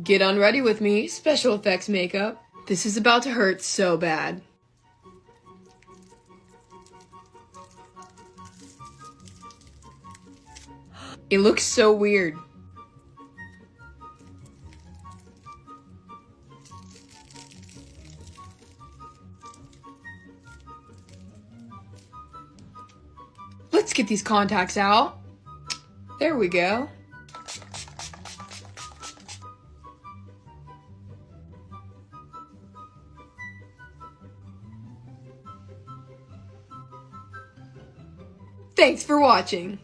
Get unready with me, special effects makeup. This is about to hurt so bad. It looks so weird. Let's get these contacts out. There we go. Thanks for watching.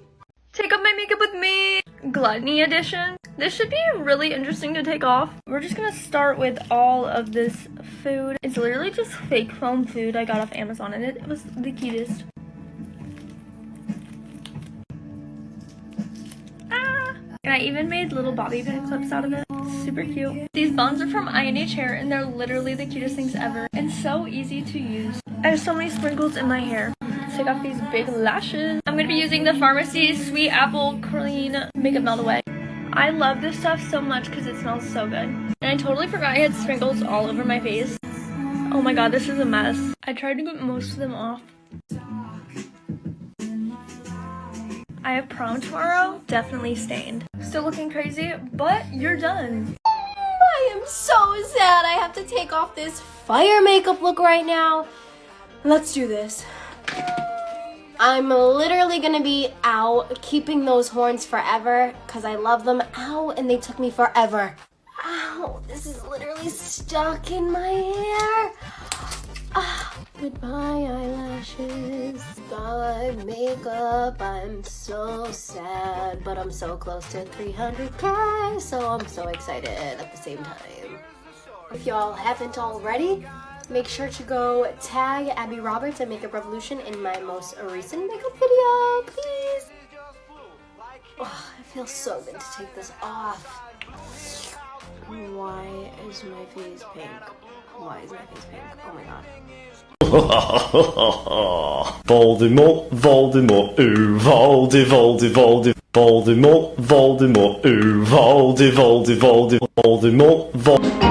Take off my makeup with me! Gluttony edition. This should be really interesting to take off. We're just gonna start with all of this food. It's literally just fake foam food I got off Amazon and it was the cutest. And I even made little bobby pin clips out of it. Super cute. These buns are from I&H Hair and they're literally the cutest things ever and so easy to use. I have so many sprinkles in my hair. Let's take off these big lashes. I'm going to be using the Pharmacy Sweet Apple Clean Makeup Melt Away. I love this stuff so much because it smells so good. And I totally forgot I had sprinkles all over my face. Oh my god, this is a mess. I tried to get most of them off. I have prom tomorrow, definitely stained. Still looking crazy, but you're done. I am so sad I have to take off this fire makeup look right now. Let's do this. I'm literally gonna be out keeping those horns forever because I love them. Ow, and they took me forever. Ow, this is literally stuck in my hair. Goodbye eyelashes, bye makeup. I'm so sad, but I'm so close to 300K, so I'm so excited at the same time. If y'all haven't already, make sure to go tag Abby Roberts and Makeup Revolution in my most recent makeup video, please. Oh, it feels so good to take this off. Why is my face pink? Why is my face pink? Oh my god. Voldemort, Voldemort, ooh, Voldemort, Voldemort, ooh, Voldemort, Voldemort.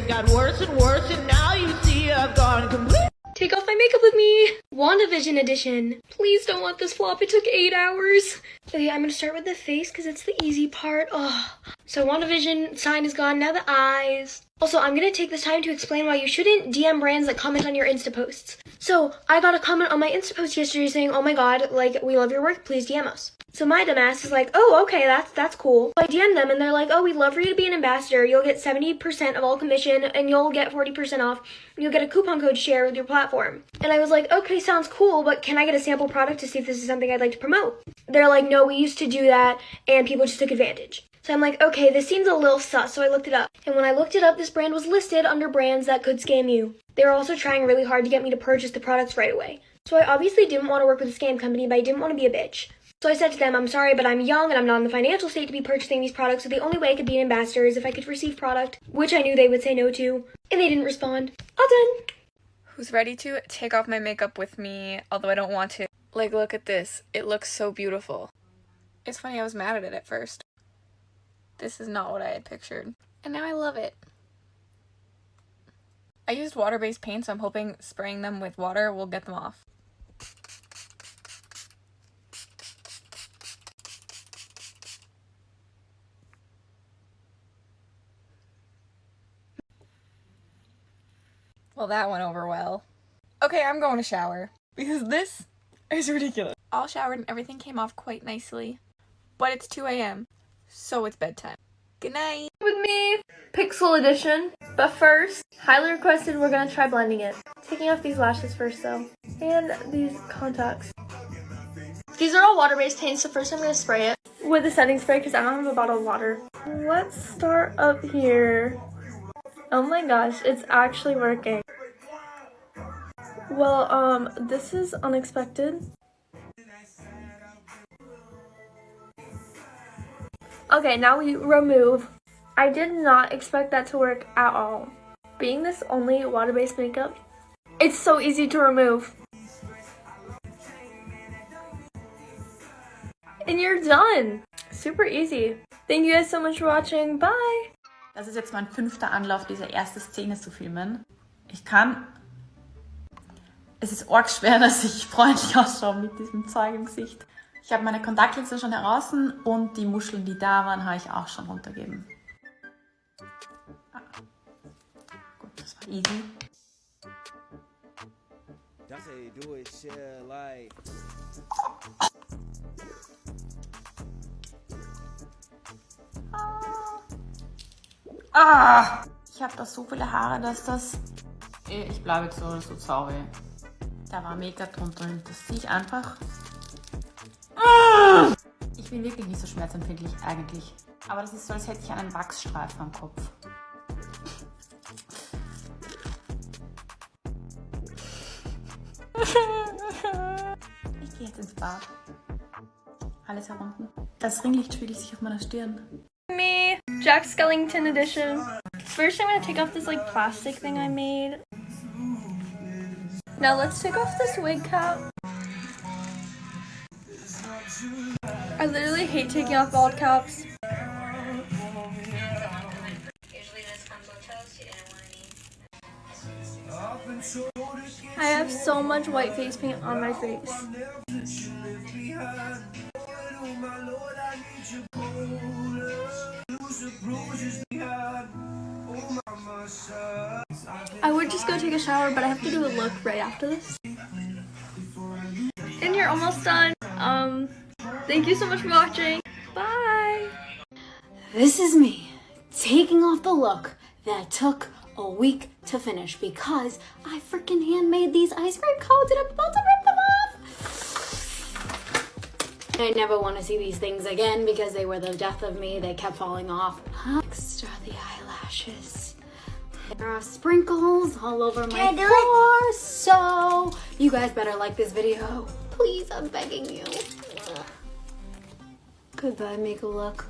Got worse and worse, and now you see I've gone complete. Take off my makeup with me. WandaVision edition. Please don't let this flop. It took 8 hours. Okay, I'm gonna start with the face because it's the easy part. Oh, so WandaVision sign is gone. Now the eyes. Also, I'm gonna take this time to explain why you shouldn't DM brands that comment on your Insta posts. So I got a comment on my Insta post yesterday saying, "Oh my god, like we love your work. Please DM us." So my dumbass is like, "Oh, okay, that's cool." So I DM them and they're like, "Oh, we'd love for you to be an ambassador. You'll get 70% of all commission and you'll get 40% off. And you'll get a coupon code share with your platform." And I was like, "Okay, sounds cool, but can I get a sample product to see if this is something I'd like to promote?" They're like, "No, we used to do that and people just took advantage." So I'm like, okay, this seems a little sus, so I looked it up. And when I looked it up, this brand was listed under brands that could scam you. They were also trying really hard to get me to purchase the products right away. So I obviously didn't want to work with a scam company, but I didn't want to be a bitch. So I said to them, "I'm sorry, but I'm young and I'm not in the financial state to be purchasing these products, so the only way I could be an ambassador is if I could receive product," which I knew they would say no to, and they didn't respond. All done. Who's ready to take off my makeup with me, although I don't want to? Like, look at this. It looks so beautiful. It's funny, I was mad at it at first. This is not what I had pictured. And now I love it. I used water-based paint, so I'm hoping spraying them with water will get them off. Well, that went over well. Okay, I'm going to shower, because this is ridiculous. All showered and everything came off quite nicely. But it's 2 a.m., so it's bedtime. Good night. With me, Pixel edition. But first, highly requested, we're gonna try blending it. Taking off these lashes first though. And these contacts. These are all water-based paints, so first I'm gonna spray it with the setting spray because I don't have a bottle of water. Let's start up here. Oh my gosh, it's actually working. Well, this is unexpected. Okay, now we remove. I did not expect that to work at all. Being this only water-based makeup, it's so easy to remove. And you're done. Super easy. Thank you guys so much for watching. Bye. Das ist jetzt mein 5. Anlauf, diese erste Szene zu filmen. Ich kann... Es ist arg schwer, dass ich freundlich ausschaue mit diesem Zeug im Gesicht. Ich habe meine Kontaktlinsen schon heraus und die Muscheln, die da waren, habe ich auch schon runtergegeben. Ah. Gut, das war easy. Ich habe da so viele Haare, dass das... Ich bleibe jetzt so sauber. Da war Make-up drunter und das ziehe ich einfach. Ich bin wirklich nicht so schmerzempfindlich eigentlich. Aber das ist so, als hätte ich einen Wachsstreifen am Kopf. Ich gehe jetzt ins Bad. Alles herunten. Das Ringlicht spiegelt sich auf meiner Stirn. Me, Jack Skellington edition. First I'm gonna take off this like plastic thing I made. Now let's take off this wig cap. I literally hate taking off bald caps. I have so much white face paint on my face. I would just go take a shower, but I have to do a look right after this. And you're almost done. Thank you so much for watching. Bye. This is me taking off the look that took a week to finish because I freaking handmade these ice cream cones and I'm about to rip them off. I never want to see these things again because they were the death of me. They kept falling off. Next are the eyelashes. There are sprinkles all over my pores, so you guys better like this video. Please, I'm begging you. Goodbye, makeup look.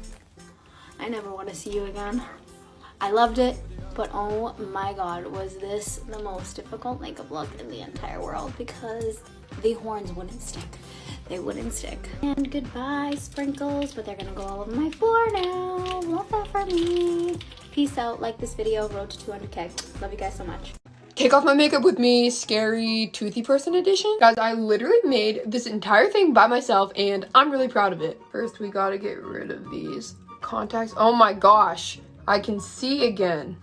I never want to see you again. I loved it, but oh my god, was this the most difficult makeup look in the entire world because the horns wouldn't stick. They wouldn't stick. And goodbye, sprinkles, but they're gonna go all over my floor now. Love that for me. Peace out. Like this video. Road to 200K. Love you guys so much. Take off my makeup with me, scary toothy person edition. Guys, I literally made this entire thing by myself and I'm really proud of it. First, we gotta get rid of these contacts. Oh my gosh, I can see again.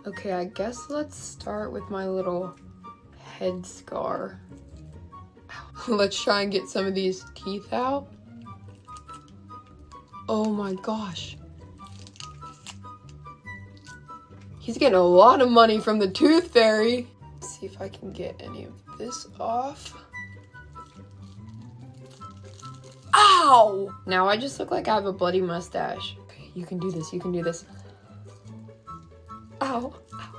Okay, I guess let's start with my little head scar. Let's try and get some of these teeth out. Oh my gosh. He's getting a lot of money from the tooth fairy. Let's see if I can get any of this off. Ow! Now I just look like I have a bloody mustache. Okay, you can do this, you can do this. Ow. Ow, ow, ow.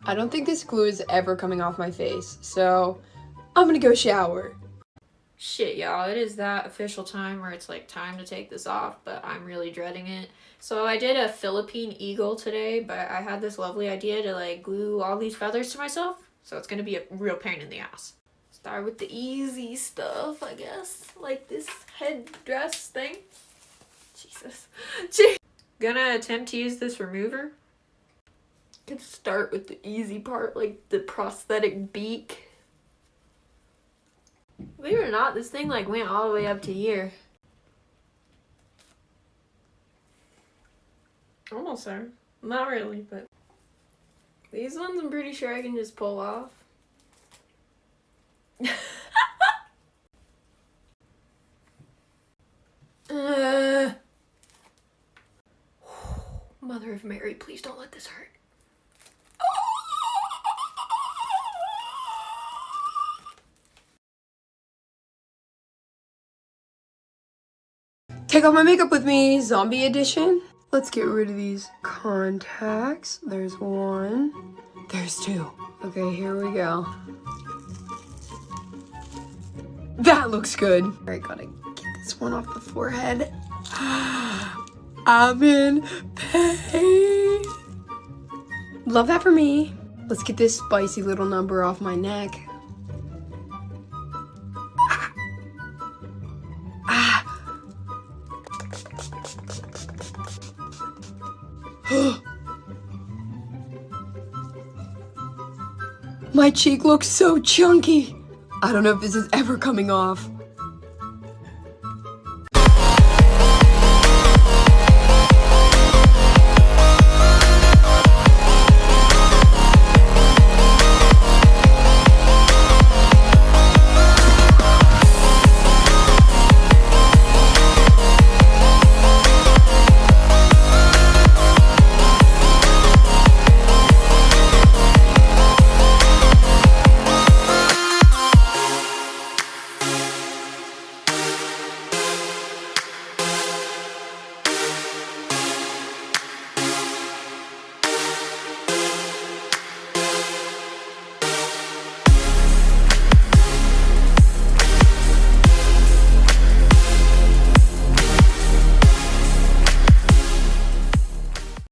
I don't think this glue is ever coming off my face, so I'm gonna go shower. Shit, y'all, it is that official time where it's like time to take this off, but I'm really dreading it. So I did a Philippine eagle today, but I had this lovely idea to like glue all these feathers to myself, so it's gonna be a real pain in the ass. Start with the easy stuff, I guess, like this headdress thing. Jesus. Gonna attempt to use this remover. Could start with the easy part, like the prosthetic beak. Believe it or not, this thing like went all the way up to here. Almost there. Not really, but these ones I'm pretty sure I can just pull off. Mother of Mary, please don't let this hurt. Take off my makeup with me, zombie edition. Let's get rid of these contacts. There's one. There's 2. Okay, here we go. That looks good. All right, gotta get this one off the forehead. I'm in pain. Love that for me. Let's get this spicy little number off my neck. My cheek looks so chunky. I don't know if this is ever coming off.